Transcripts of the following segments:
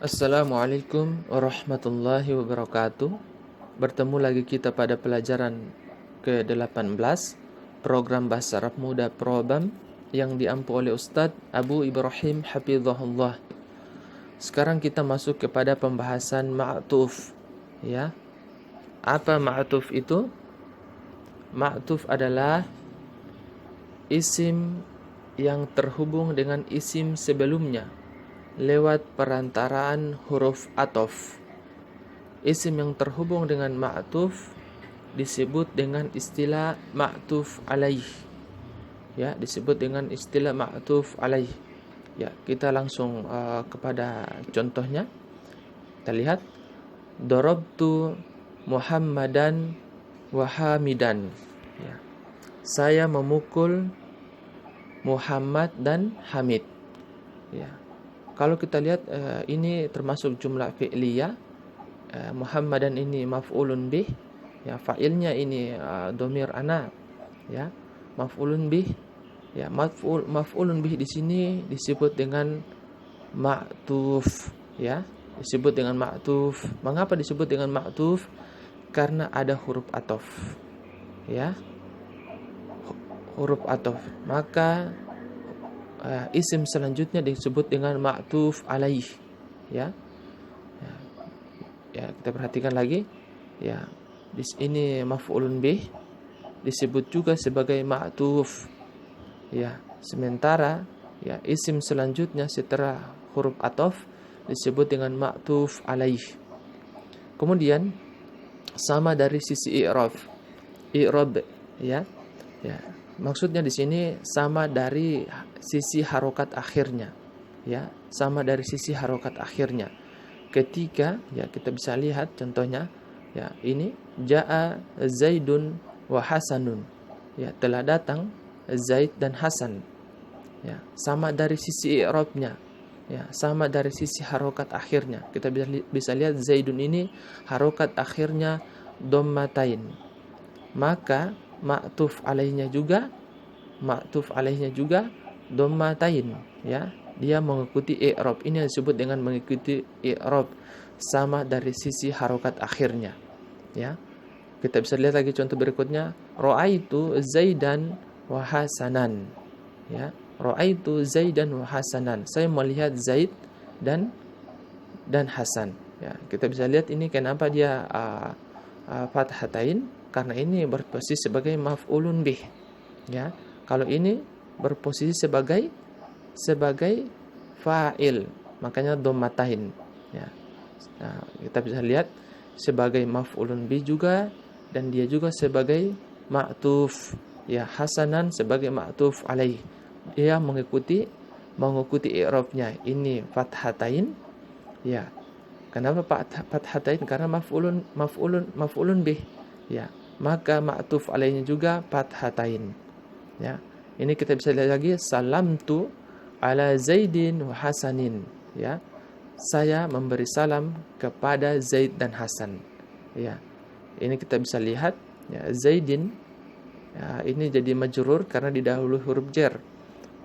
Assalamualaikum warahmatullahi wabarakatuh. Bertemu lagi kita pada pelajaran ke-18 program Bahasa Arab Muda Probam yang diampu oleh Ustadz Abu Ibrahim Hafizahullah. Sekarang kita masuk kepada pembahasan ma'tuf. Ya. Apa ma'tuf itu? Ma'tuf adalah isim yang terhubung dengan isim sebelumnya lewat perantaraan huruf atof. Isim yang terhubung dengan ma'tuf disebut dengan istilah ma'tuf alaih. Ya, disebut dengan istilah ma'tuf alaih. Ya, kita langsung kepada contohnya. Kita lihat darabtu Muhammadan wa Hamidan. Ya. Saya memukul Muhammad dan Hamid. Ya. Kalau kita lihat ini termasuk jumlah fi'liyah. Muhammadan ini maf'ulun bih. Ya, fa'ilnya ini dhamir ana. Ya, maf'ulun bih. Ya, maf'ulun bih di sini disebut dengan ma'tuf. Ya, disebut dengan ma'tuf. Mengapa disebut dengan ma'tuf? Karena ada huruf atof. Ya, huruf atof. Maka isim selanjutnya disebut dengan ma'tuf alaih. Ya. Ya, kita perhatikan lagi. Ya, di sini maf'ulun bih disebut juga sebagai ma'tuf. Ya, sementara ya isim selanjutnya setelah huruf atof disebut dengan ma'tuf alaih. Kemudian sama dari sisi i'rab. I'rab ya. Ya. Maksudnya di sini sama dari sisi harokat akhirnya. Ya, sama dari sisi harokat akhirnya. Ketika ya kita bisa lihat contohnya ya ini jaa Zaidun wa Hasanun. Ya, telah datang Zaid dan Hasan. Ya, sama dari sisi i'rabnya. Ya, sama dari sisi harokat akhirnya. Kita bisa lihat Zaidun ini harokat akhirnya dhammatain. Maka ma'tuf alaihnya juga dhammatain, ya. Dia mengikuti i'rab. Ini disebut dengan mengikuti i'rab, sama dari sisi harokat akhirnya, ya. Kita bisa lihat lagi contoh berikutnya, ra'aitu Zaidan wa Hasanan. Ya, ra'aitu Zaidan wa Hasanan. Saya melihat Zaid dan Hasan. Ya, kita bisa lihat ini kenapa dia fathatain, karena ini berposisi sebagai maf'ulun bih. Ya, kalau ini berposisi sebagai fa'il, makanya dhammatain. Ya. Nah, kita bisa lihat sebagai maf'ulun bih juga, dan dia juga sebagai ma'tuf. Ya, Hasanan sebagai ma'tuf alaih. Dia mengikuti i'rabnya. Ini fathatain. Ya. Kenapa fathatain? Karena maf'ulun bih. Ya. Maka ma'tuf alaihnya juga fathatain. Ya. Ini kita bisa lihat lagi, salamtu ala Zaidin wa Hasanin. Ya. Saya memberi salam kepada Zaid dan Hasan. Ya. Ini kita bisa lihat ya, Zaidin ya, ini jadi majrur karena didahului huruf jar.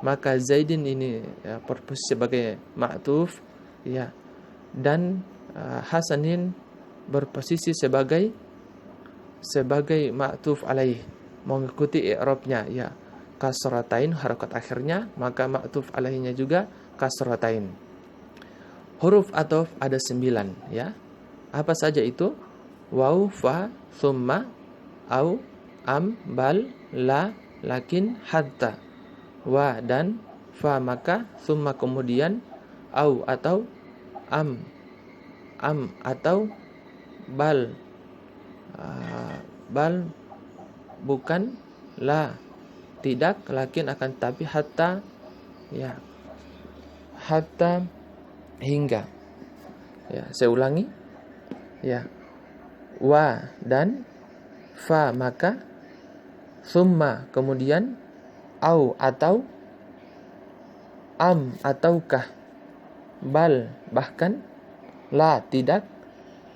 Maka Zaidin ini ya, berposisi sebagai ma'tuf, ya. Dan Hasanin berposisi sebagai ma'tuf alaih, mengikuti i'rabnya, ya. Kasratain harakat akhirnya, maka ma'tuf alaihnya juga kasratain. Huruf atof ada 9, ya. Apa saja itu? Waw, fa, thumma, au, am, bal, la, lakin, hatta. Wa dan fa maka, thumma kemudian, au atau am atau bal, bal bukan, la tidak, lakin akan tapi, hatta ya, hatta hingga. Ya, saya ulangi. Ya. Wa dan fa maka, thumma kemudian, au atau, am ataukah, bal bahkan, la tidak,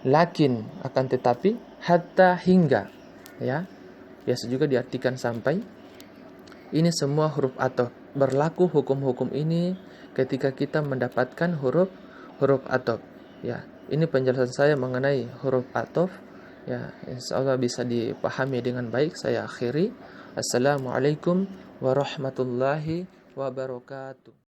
lakin akan tetapi, hatta hingga. Ya. Biasa juga diartikan sampai. Ini semua huruf atof. Berlaku hukum-hukum ini ketika kita mendapatkan huruf atof. Ya, ini penjelasan saya mengenai huruf athof. Ya, insyaallah bisa dipahami dengan baik. Saya akhiri. Assalamualaikum warahmatullahi wabarakatuh.